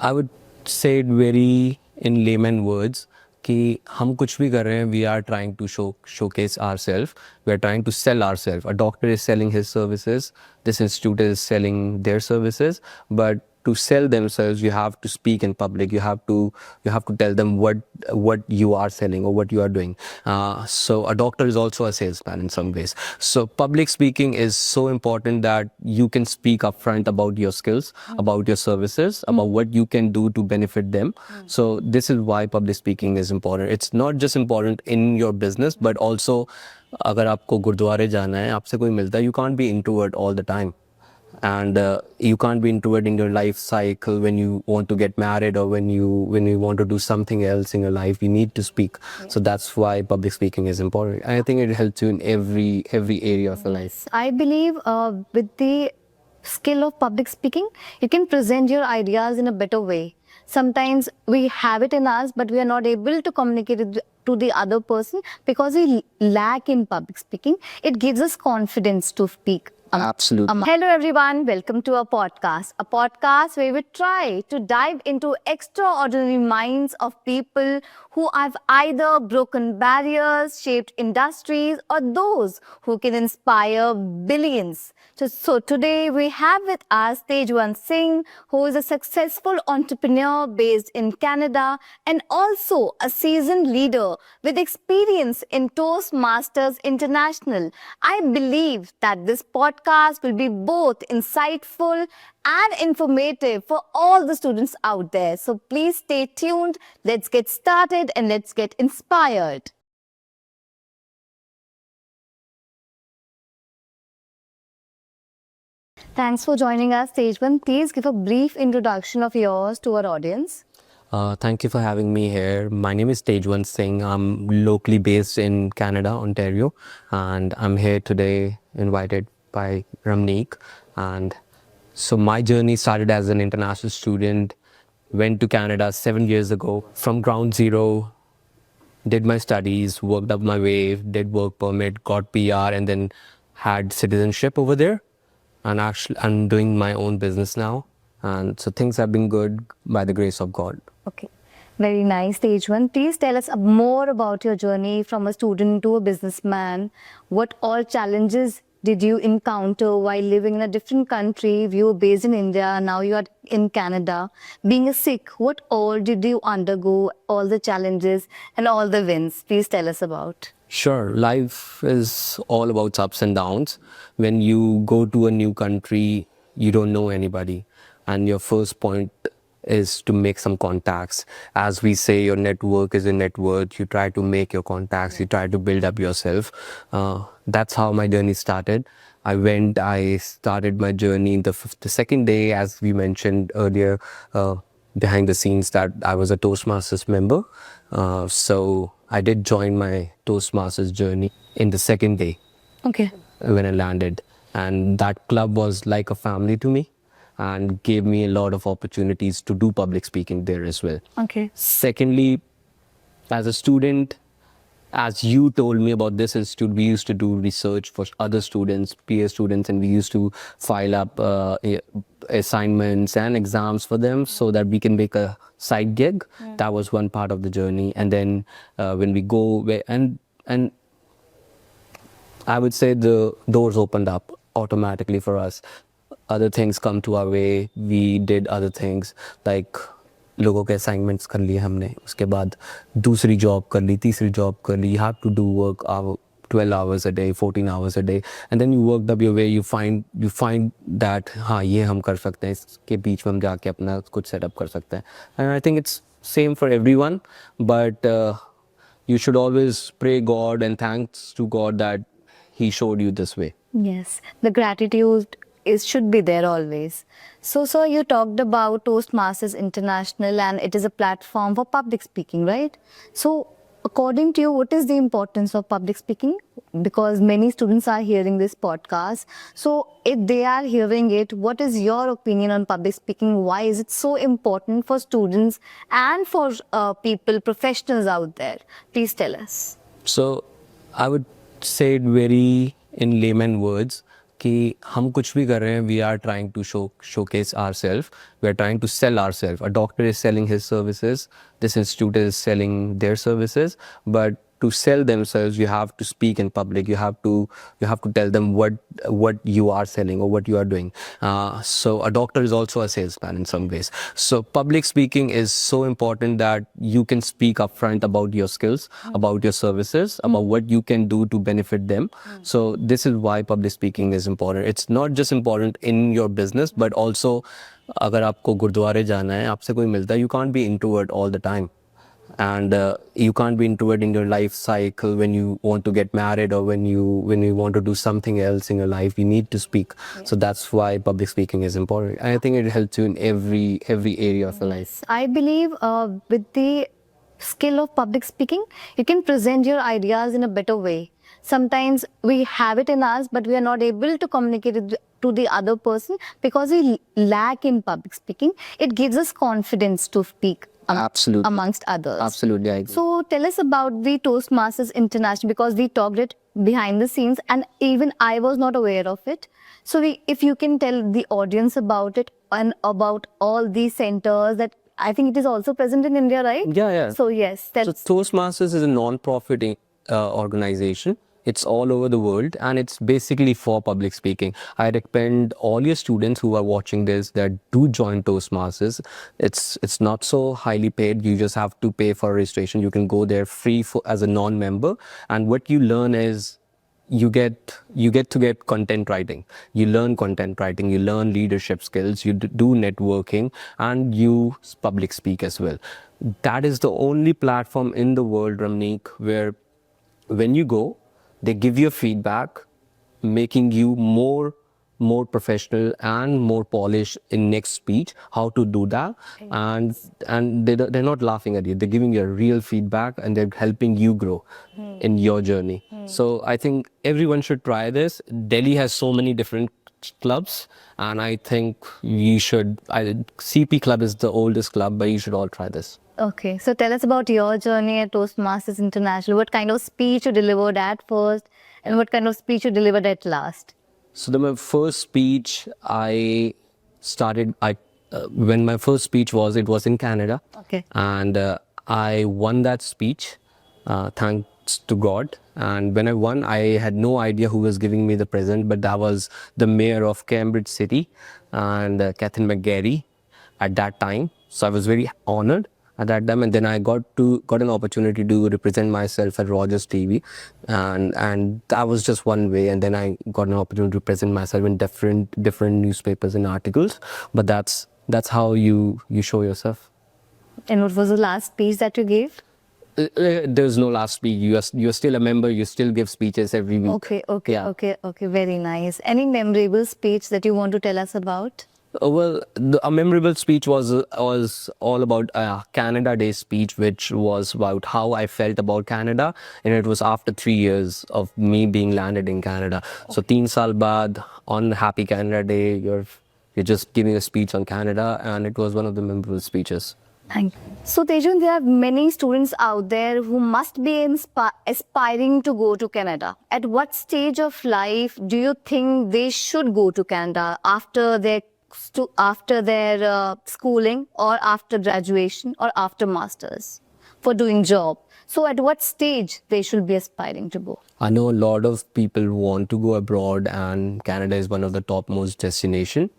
I would say it very in layman words कि हम कुछ भी कर रहे हैं, we are trying to showcase ourselves, we are trying to sell ourselves. A doctor is selling his services, this institute is selling their services, but to sell themselves you have to speak in public, you have to tell them what you are selling or what you are doing. So a doctor is also a salesman in some ways. So public speaking is so important that you can speak upfront about your skills, about your services, about what you can do to benefit them. So this is why public speaking is important. It's not just important in your business but also अगर आपको गुरुद्वारे जाना है, आपसे कोई मिलता है, you can't be introvert all the time. And you can't be introvert in your life cycle when you want to get married or when you want to do something else in your life. You need to speak. So that's why public speaking is important. I think it helps you in every area of your life. I believe with the skill of public speaking, you can present your ideas in a better way. Sometimes we have it in us, but we are not able to communicate it to the other person because we lack in public speaking. It gives us confidence to speak. Absolutely. Hello everyone, welcome to our podcast where we try to dive into extraordinary minds of people who have either broken barriers, shaped industries, or those who can inspire billions. So today we have with us Tejwan Singh, who is a successful entrepreneur based in Canada and also a seasoned leader with experience in Toastmasters International. I believe that this podcast will be both insightful and informative for all the students out there. So please stay tuned. Let's get started and let's get inspired. Thanks for joining us, Tejwan. Please give a brief introduction of yours to our audience. Thank you for having me here. My name is Tejwan Singh. I'm locally based in Canada, Ontario, and I'm here today invited by Ramneek. And so my journey started as an international student, went to Canada 7 years ago from ground zero, did my studies, worked up my way, did work permit, got PR, and then had citizenship over there. And actually, I'm doing my own business now. And so things have been good by the grace of God. Okay. Very nice, Tejwan. Please tell us more about your journey from a student to a businessman. What all challenges did you encounter while living in a different country? You were based in India, now you are in Canada. Being a Sikh, what all did you undergo, all the challenges and all the wins? Please tell us about. Sure, life is all about ups and downs. When you go to a new country, you don't know anybody. And your first point is to make some contacts. As we say, your network is your net worth. You try to make your contacts, you try to build up yourself. That's how my journey started. I started my journey the second day, as we mentioned earlier, behind the scenes, that I was a Toastmasters member. So I did join my Toastmasters journey in the second day. Okay. When I landed. And that club was like a family to me and gave me a lot of opportunities to do public speaking there as well. Okay. Secondly, as a student, as you told me about this institute, we used to do research for other students, peer students, and we used to file up assignments and exams for them so that we can make a side gig. That was one part of the journey. And then when we go, and I would say the doors opened up automatically for us. Other things come to our way. We did other things like लोगों के assignments कर लिए हमने. उसके बाद दूसरी job कर ली, तीसरी job कर ली. You have to do work 12 hours a day, 14 hours a day, and then you worked up your way. You find that हाँ ये हम कर सकते हैं. इसके बीच में हम जाके अपना कुछ setup कर सकते हैं. And I think it's same for everyone, but you should always pray God and thanks to God that He showed you this way. Yes, the gratitude should be there always. So, sir, you talked about Toastmasters International and it is a platform for public speaking, right? So, according to you, what is the importance of public speaking? Because many students are hearing this podcast. So, if they are hearing it, what is your opinion on public speaking? Why is it so important for students and for people, professionals out there? Please tell us. So I would say it very in layman words कि हम कुछ भी कर रहे हैं, we are trying to showcase ourselves, we are trying to sell ourselves. A doctor is selling his services, this institute is selling their services, but to sell themselves you have to speak in public, you have to tell them what you are selling or what you are doing. So a doctor is also a salesman in some ways. So public speaking is so important that you can speak upfront about your skills, about your services, about what you can do to benefit them. So this is why public speaking is important. It's not just important in your business, but also अगर आपको गुरुद्वारे जाना है, आपसे कोई मिलता है, you can't be introvert all the time. And you can't be introvert in your life cycle when you want to get married or when you want to do something else in your life. You need to speak. So that's why public speaking is important. I think it helps you in every area of your life. I believe with the skill of public speaking, you can present your ideas in a better way. Sometimes we have it in us, but we are not able to communicate it to the other person because we lack in public speaking. It gives us confidence to speak Absolutely. amongst others. Absolutely, I agree. So tell us about the Toastmasters International, because we talked it behind the scenes and even I was not aware of it. So if you can tell the audience about it and about all these centers that I think it is also present in India, right? Yeah. So yes, So Toastmasters is a non-profit organization. It's all over the world and it's basically for public speaking. I recommend all your students who are watching this that do join Toastmasters. It's not so highly paid. You just have to pay for registration. You can go there free as a non-member, and what you learn is you get to get content writing. You learn content writing, you learn leadership skills, you do networking, and you public speak as well. That is the only platform in the world, Ramneek, where when you go, they give you feedback, making you more professional and more polished in next speech, how to do that. And they're not laughing at you, they're giving you a real feedback and they're helping you grow in your journey. So I think everyone should try this. Delhi has so many different clubs, and I think you should. CP Club is the oldest club, but you should all try this. Okay, so tell us about your journey at Toastmasters International. What kind of speech you delivered at first and what kind of speech you delivered at last? So my first speech, I started. When my first speech was, it was in Canada. Okay. And I won that speech, thanks to God. And when I won, I had no idea who was giving me the present, but that was the mayor of Cambridge City, and Catherine McGarry at that time. So I was very honored at that time, and then I got an opportunity to represent myself at Rogers TV, and that was just one way. And then I got an opportunity to present myself in different newspapers and articles. But that's how you show yourself. And what was the last speech that you gave? There's no last speech. You're still a member. You still give speeches every week. Okay, Yeah. okay. Very nice. Any memorable speech that you want to tell us about? Well, a memorable speech was all about Canada Day speech, which was about how I felt about Canada, and it was after 3 years of me being landed in Canada. So 3 saal baad on Happy Canada Day, you're just giving a speech on Canada, and it was one of the memorable speeches. Thank you. So, Tejun, there are many students out there who must be aspiring to go to Canada. At what stage of life do you think they should go to Canada after their schooling or after graduation or after masters for doing job? So, at what stage they should be aspiring to go? I know a lot of people want to go abroad, and Canada is one of the topmost destination.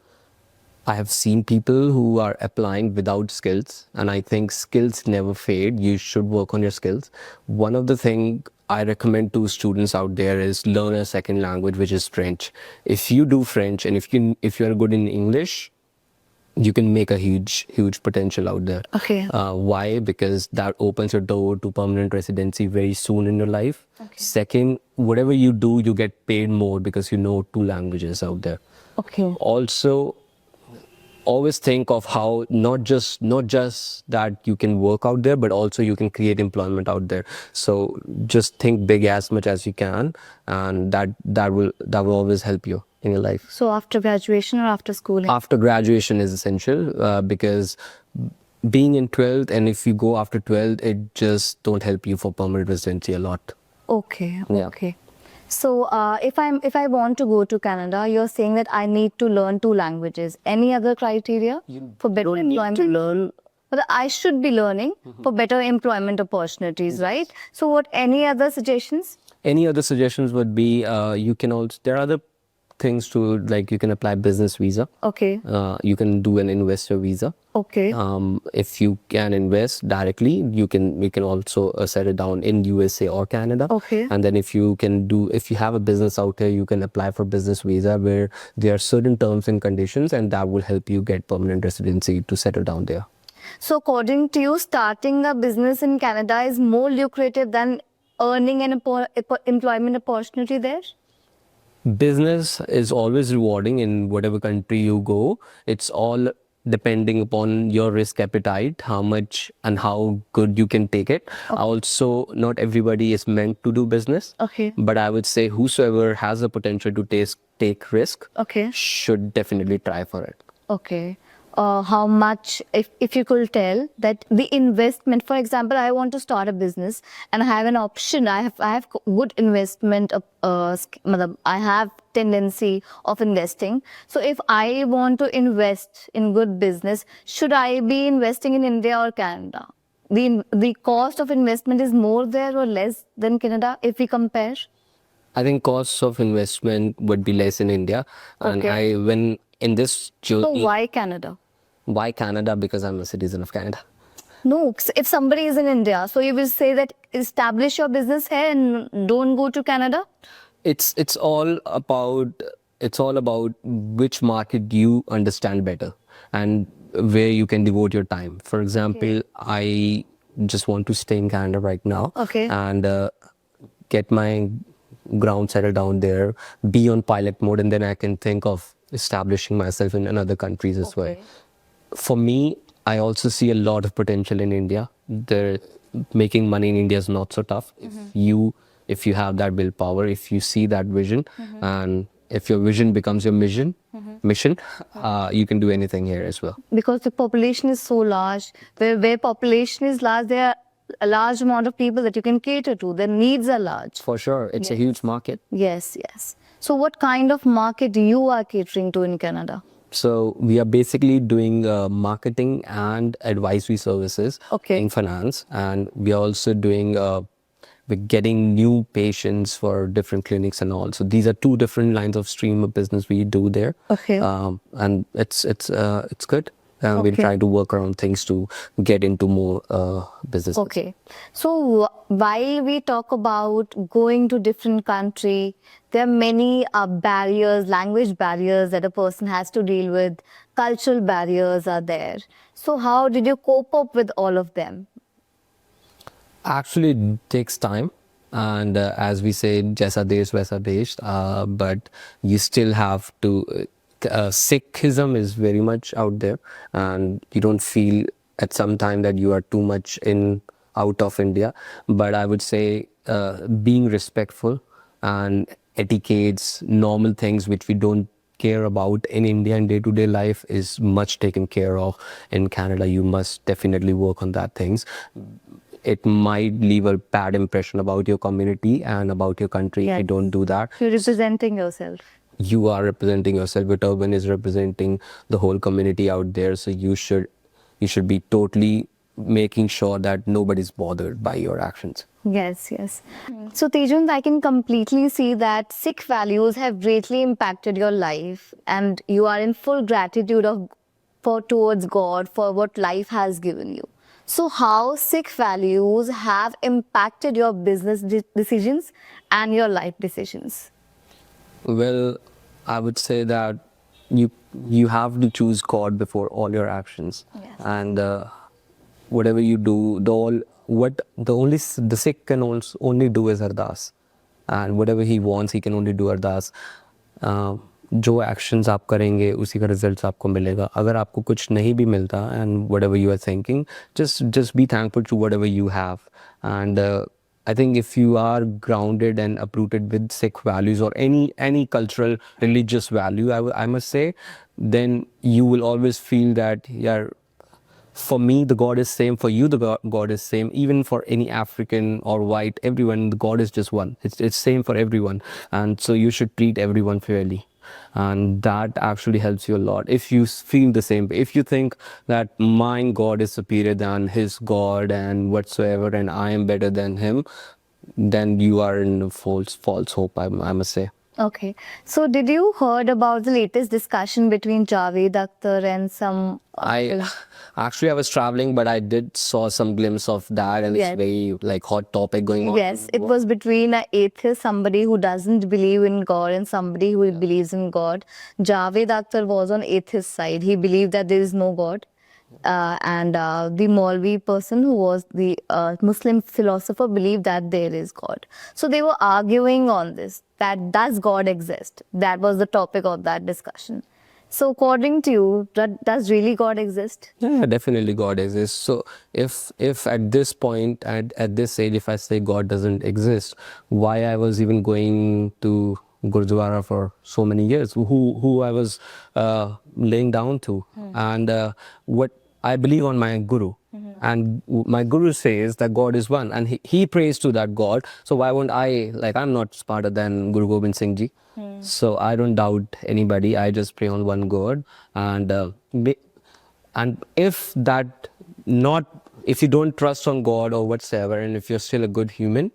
I have seen people who are applying without skills, and I think skills never fade. You should work on your skills. One of the things I recommend to students out there is learn a second language, which is French. If you do French, and if you're good in English, you can make a huge potential out there. Okay. Why? Because that opens your door to permanent residency very soon in your life. Okay. Second, whatever you do, you get paid more because you know 2 languages out there. Okay. Also, always think of how not just that you can work out there, but also you can create employment out there. So just think big as much as you can, and that will always help you in your life. So after graduation or after schooling? After graduation is essential, because being in 12th, and if you go after 12th, it just don't help you for permanent residency a lot. Okay, Yeah. okay. So, if I want to go to Canada, you're saying that I need to learn two languages. Any other criteria for better employment? To learn. But I should be learning for better employment opportunities, right? So, what? Any other suggestions? Any other suggestions would be you can also, there are other things to, like you can apply business visa. Okay. You can do an investor visa. Okay. If you can invest directly, you can also settle down in USA or Canada. Okay. And then if you have a business out here, you can apply for business visa where there are certain terms and conditions, and that will help you get permanent residency to settle down there. So, according to you, starting a business in Canada is more lucrative than earning an employment opportunity there? Business is always rewarding in whatever country you go. It's all depending upon your risk appetite, how much and how good you can take it. Also, not everybody is meant to do business. Okay. But I would say whosoever has the potential to take risk Okay. should definitely try for it. Okay. How much, if you could tell that the investment, for example, I want to start a business and I have an option. I have good investment. I have tendency of investing. So if I want to invest in good business, should I be investing in India or Canada? The cost of investment is more there or less than Canada if we compare? I think costs of investment would be less in India. And Okay. when in this So journey, why Canada? why Canada? Because I'm a citizen of Canada. No, if somebody is in India, so you will say that establish your business here and don't go to Canada? It's all about which market you understand better and where you can devote your time. For example, I just want to stay in Canada right now. Okay. And get my ground settled down there, be on pilot mode, and then I can think of establishing myself in other countries as well. Okay. For me, I also see a lot of potential in India. Making money in India is not so tough if you have that willpower, if you see that vision, and if your vision becomes your mission, you can do anything here as well. Because the population is so large, where population is large, there are a large amount of people that you can cater to. Their needs are large. For sure, it's a huge market. Yes, yes. So what kind of market you are catering to in Canada? So we are basically doing marketing and advisory services in finance, and we are also doing we're getting new patients for different clinics and all. So these are two different lines of stream of business we do there. Okay. And it's good. We'll try to work around things to get into more business. Okay. So while we talk about going to different country, there are many barriers, language barriers that a person has to deal with. Cultural barriers are there. So how did you cope up with all of them? Actually, it takes time. And as we say, jaisa desh vaisa desh. But you still have to. Sikhism is very much out there, and you don't feel at some time that you are too much out of India. But I would say being respectful and etiquettes, normal things which we don't care about in India in day-to-day life is much taken care of in Canada. You must definitely work on that things. It might leave a bad impression about your community and about your country if you don't do that. You're representing yourself. You are representing yourself. Your turban is representing the whole community out there. So you should be totally making sure that nobody's bothered by your actions. Yes, yes. So Tejun, I can completely see that Sikh values have greatly impacted your life, and you are in full gratitude towards God for what life has given you. So how Sikh values have impacted your business decisions and your life decisions? Well, I would say that you have to choose God before all your actions. Yes. And whatever you do, the Sikh can only do is ardas, and whatever he wants, he can only do ardas. जो actions आप करेंगे उसी का result आपको मिलेगा. अगर आपको कुछ नहीं भी मिलता, and whatever you are thinking, just be thankful to whatever you have. And I think if you are grounded and uprooted with Sikh values or any cultural religious value, I must say, then you will always feel that, yeah, For me, the God is same. For you, the God is same. Even for any African or white, everyone, the God is just one. It's same for everyone, and so you should treat everyone fairly, and that actually helps you a lot. If you feel the same, if you think that my God is superior than his God and whatsoever, and I am better than him, then you are in a false hope. I must say. Okay. So did you heard about the latest discussion between Javed Akhtar and some I actually I was traveling, but I did saw some glimpse of that, and it's Yes. very like hot topic going on. Yes, it was between an atheist, somebody who doesn't believe in God, and somebody who believes in God. Javed Akhtar was on atheist side. He believed that there is no God. And the Maulvi person who was the Muslim philosopher believed that there is God. So they were arguing on this, that does God exist? That was the topic of that discussion. So according to you, does really God exist? Yeah, definitely God exists. So if at this point at this age, if I say God doesn't exist, why I was even going to Gurdwara for so many years? Who I was laying down to, and what I believe on my guru. And my guru says that God is one, and he prays to that God. So why won't I? Like, I'm not smarter than Guru Gobind Singh Ji, so I don't doubt anybody. I just pray on one God, and and if that not, if you don't trust on God or whatsoever, and if you're still a good human,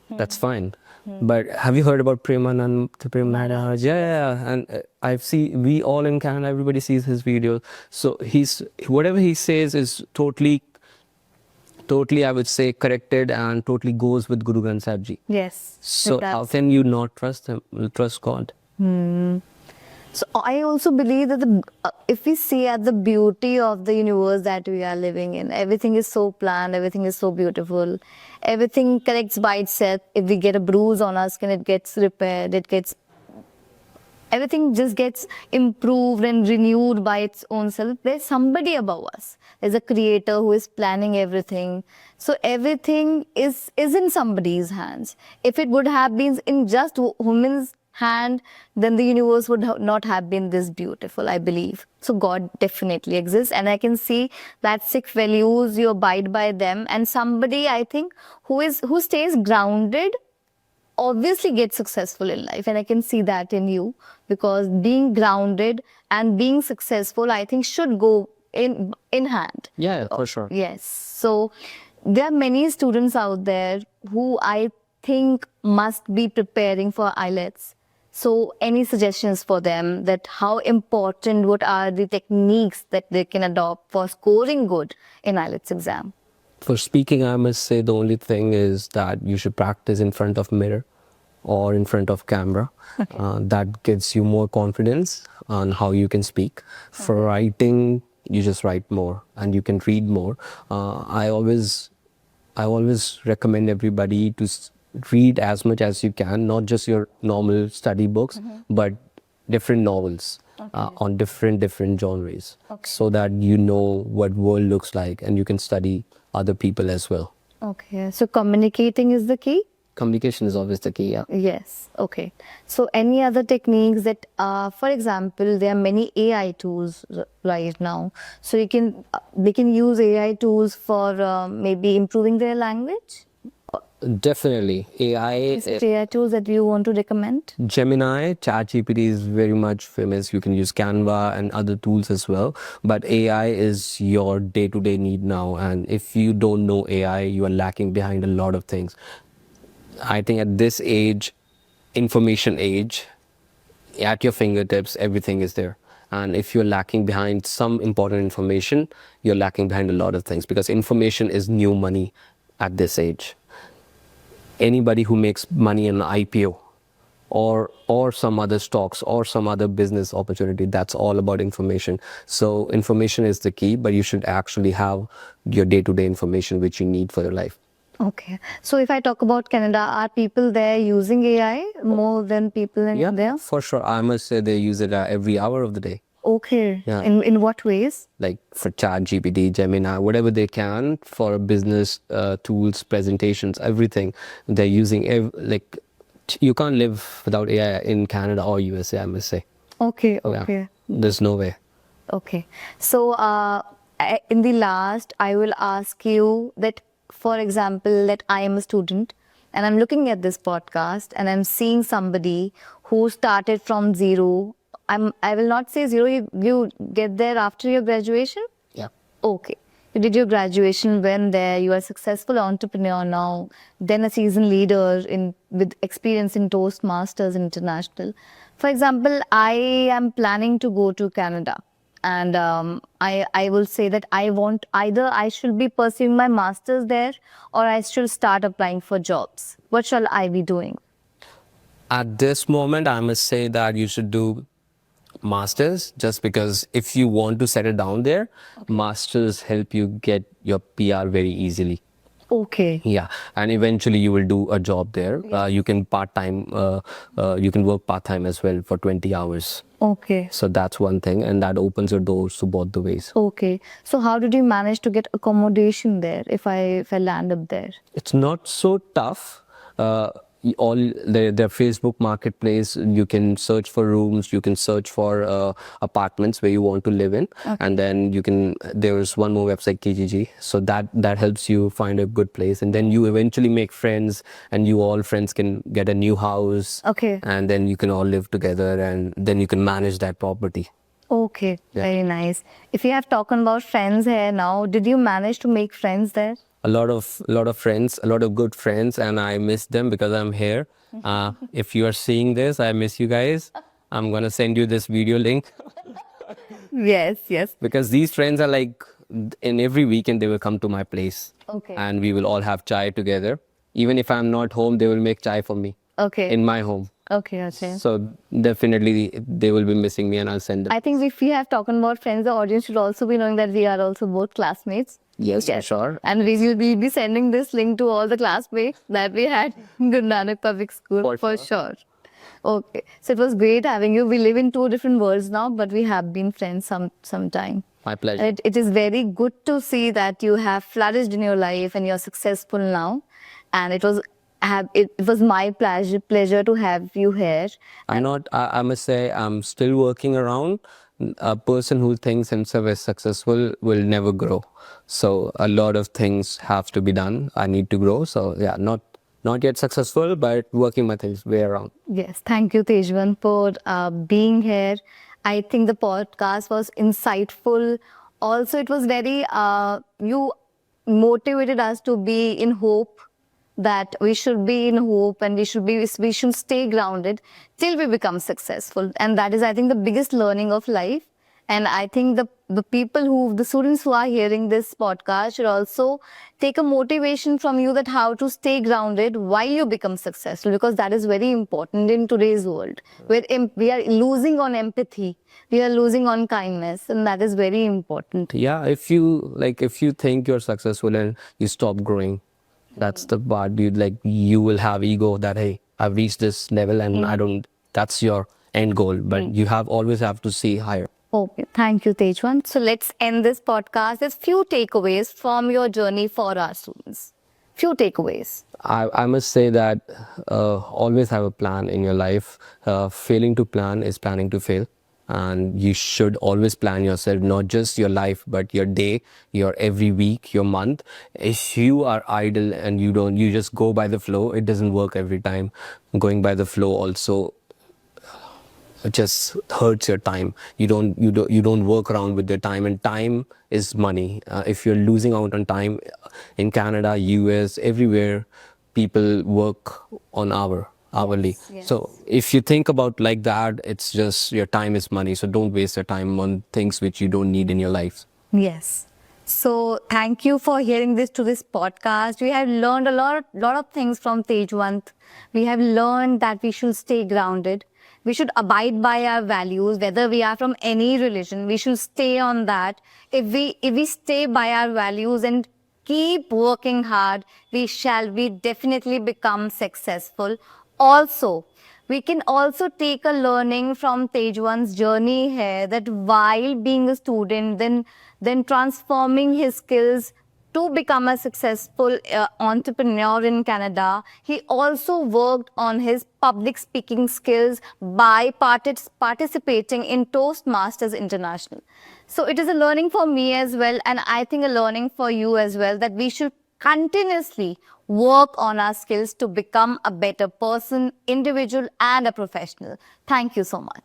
that's fine. But have you heard about Premanand Maharaj? Yeah, and we all in Canada, everybody sees his videos. So whatever he says is totally, I would say, corrected and totally goes with Guru Granth Sahib Ji. Yes. So how can you not trust him, trust God? So I also believe that if we see at the beauty of the universe that we are living in, everything is so planned, everything is so beautiful, everything corrects by itself. If we get a bruise on our skin, it gets repaired, everything just gets improved and renewed by its own self. There's somebody above us. There's a creator who is planning everything. So everything is in somebody's hands. If it would have been in just human's hand, then the universe would not have been this beautiful, I believe. So God definitely exists, and I can see that 6 values, you abide by them, and somebody, I think, who stays grounded obviously gets successful in life, and I can see that in you, because being grounded and being successful, I think, should go in hand. Yeah, for sure. Yes. So there are many students out there who I think must be preparing for IELTS. So any suggestions for them, that how important, what are the techniques that they can adopt for scoring good in IELTS exam? For speaking, I must say the only thing is that you should practice in front of mirror or in front of camera. That gives you more confidence on how you can speak. For writing, you just write more and you can read more. I always recommend everybody to read as much as you can, not just your normal study books, but different novels on different genres, so that you know what world looks like and you can study other people as well. Okay, so communicating is the key? Communication is always the key, yeah. Yes, okay. So any other techniques that, for example, there are many AI tools right now. So they can use AI tools for maybe improving their language? Definitely. Is it AI tools that you want to recommend? Gemini, ChatGPT is very much famous. You can use Canva and other tools as well. But AI is your day-to-day need now. And if you don't know AI, you are lacking behind a lot of things. I think at this age, information age, at your fingertips, everything is there. And if you're lacking behind some important information, you're lacking behind a lot of things, because information is new money at this age. Anybody who makes money in an IPO or some other stocks or some other business opportunity, that's all about information. So information is the key, but you should actually have your day-to-day information which you need for your life. Okay. So if I talk about Canada, are people there using AI more than people in India? Yeah, for sure. I must say they use it every hour of the day. Okay. Yeah. In what ways? Like for ChatGPT, Gemini, whatever they can for business tools, presentations, everything. They're using like you can't live without AI in Canada or USA, I must say. Okay, Oh, yeah. okay. There's no way. Okay. So in the last, I will ask you that, for example, that I am a student and I'm looking at this podcast and I'm seeing somebody who started from zero. I will not say zero. You get there after your graduation. Yeah. Okay. You did your graduation, went there, you are a successful entrepreneur now, then a seasoned leader in with experience in Toastmasters International. For example, I am planning to go to Canada. And I will say that I want either I should be pursuing my master's there or I should start applying for jobs. What shall I be doing? At this moment, I must say that you should do masters, just because if you want to settle down there, masters help you get your PR very easily. Okay. Yeah, and eventually you will do a job there. You can you can work part time as well for 20 hours. Okay. So that's one thing, and that opens your doors to both the ways. Okay. So how did you manage to get accommodation there if I land up there? It's not so tough. All their Facebook marketplace, you can search for rooms, you can search for apartments where you want to live in, and then you can. There's one more website, KGG, so that helps you find a good place, and then you eventually make friends, and you all friends can get a new house, Okay. and then you can all live together, and then you can manage that property. Okay, very nice. If you have talking about friends here now, did you manage to make friends there? A lot of friends, a lot of good friends, and I miss them because I'm here. If you are seeing this, I miss you guys. I'm gonna send you this video link Yes, yes. because these friends are like, in every weekend they will come to my place, Okay. and we will all have chai together. Even if I'm not home, they will make chai for me Okay. in my home. Okay, okay. So definitely they will be missing me, and I'll send them. I think if we have talking about friends, the audience should also be knowing that we are also both classmates. Yes, for sure. And we will be sending this link to all the classmates that we had in Guru Nanak Public School For sure. Okay. So it was great having you. We live in two different worlds now, but we have been friends some time. My pleasure. And it is very good to see that you have flourished in your life and you're successful now. And it was my pleasure to have you here. I must say, I'm still working around. A person who thinks himself as successful will never grow. So a lot of things have to be done. I need to grow. So yeah, not yet successful, but working my things way around. Yes, thank you, Tejwan, for being here. I think the podcast was insightful. Also, it was very, you motivated us to be in hope, that we should be in hope and we should stay grounded till we become successful. And that is, I think, the biggest learning of life. And I think the students who are hearing this podcast should also take a motivation from you that how to stay grounded while you become successful, because that is very important in today's world where we are losing on empathy, we are losing on kindness, and that is very important. Yeah, if you think you're successful and you stop growing, that's the part. You will have ego that, hey, I've reached this level and I don't. That's your end goal, but you always have to see higher. Okay, thank you, Tejwan. So let's end this podcast. There's few takeaways from your journey for our students. Few takeaways. I must say that always have a plan in your life. Failing to plan is planning to fail. And you should always plan yourself, not just your life, but your day, your every week, your month. If you are idle and you just go by the flow, it doesn't work every time. Going by the flow also just hurts your time. You don't work around with your time, and time is money. If you're losing out on time in Canada, US, everywhere, people work on hourly. Yes. So if you think about like that, it's just your time is money. So don't waste your time on things which you don't need in your life. Yes. So thank you for hearing this podcast. We have learned a lot of things from Tejwant. We have learned that we should stay grounded. We should abide by our values, whether we are from any religion. We should stay on that. If we stay by our values and keep working hard, we definitely become successful. Also, we can also take a learning from Tejwan's journey here, that while being a student, then transforming his skills to become a successful entrepreneur in Canada, he also worked on his public speaking skills by participating in Toastmasters International. So it is a learning for me as well, and I think a learning for you as well, that we should continuously work on our skills to become a better person, individual, and a professional. Thank you so much.